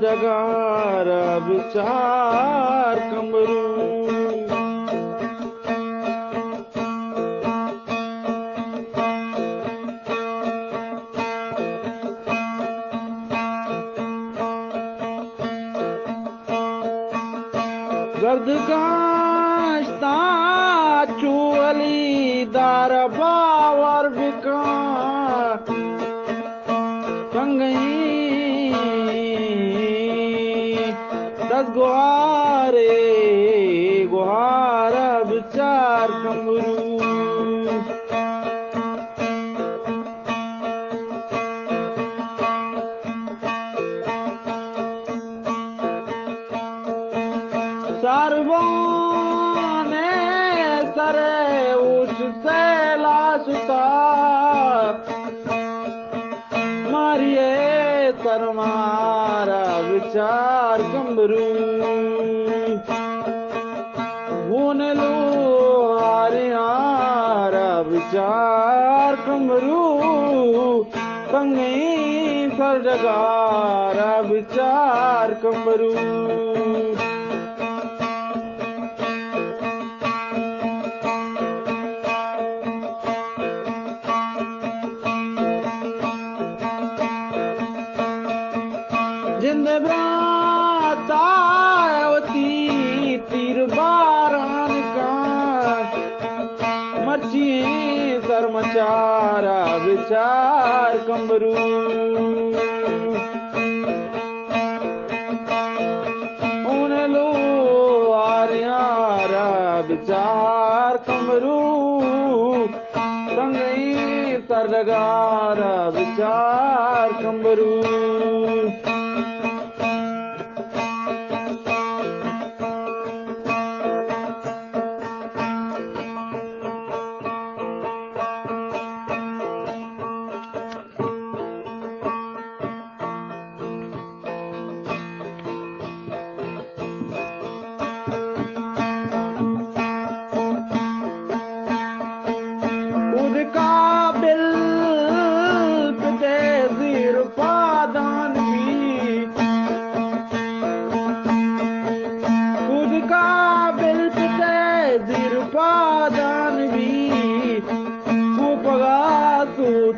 जगार विचार कमरू गर्द काश्ता चुअली दार बावर बिका संगई दस गुहारे गुहार विचार कमरू सरवाने सरे उससे लाशुता मारिए तरमारा विचार कमरू भून लो हारियारा विचार कमरू संगी सर जगारा विचार कमरू जिंद ब्रातावती तीर बारान का मर्चिए सरमचारा विचार कमरू उन लो आर्यारा विचार कमरू संगई सरगारा विचार कमरू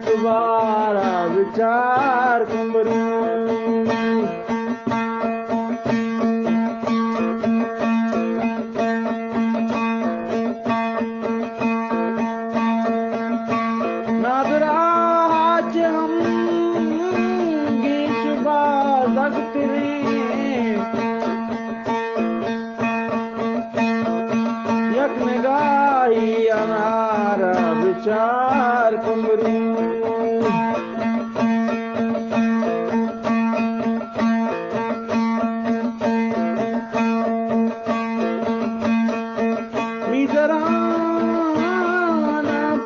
तुम्हारा विचार कमरू नादराज हम गीत बाजगतरी यक निगाही अनारा विचार कमरू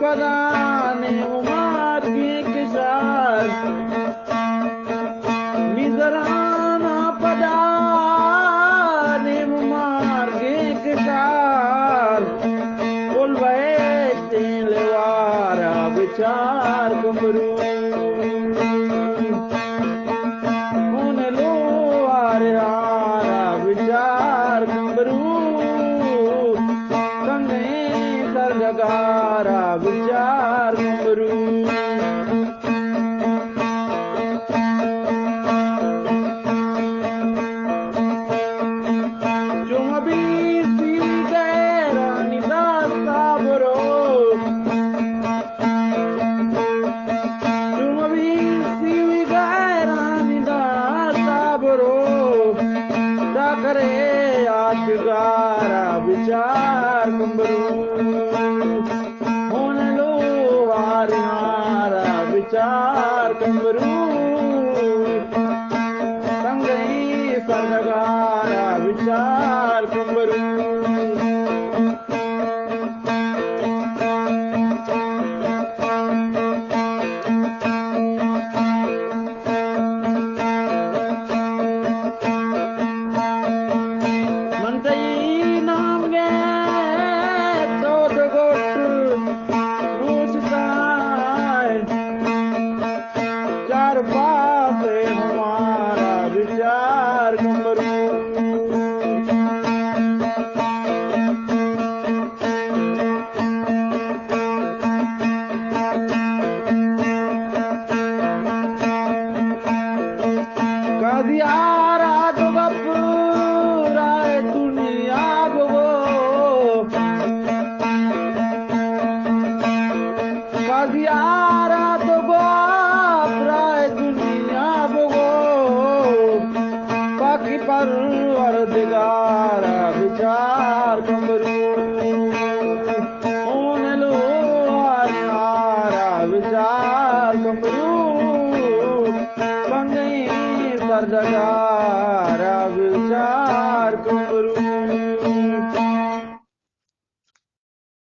पदाने उमार के किसार मिजराना पदाने उमार के किसार बोल बैठे लेवारा विचार कमरू उन लो आरा विचार कमरू सरगारा विचार कमरू जो अभी सी गैरा निदासा बरो जो अभी सी गैरा निदासा बरो दा करे आशगारा विचार कमरू विचार कमरू संगई सरगारा विचार कमरू मंतई नाम गे तो गोट चार पास हमारा विचार सर्जकार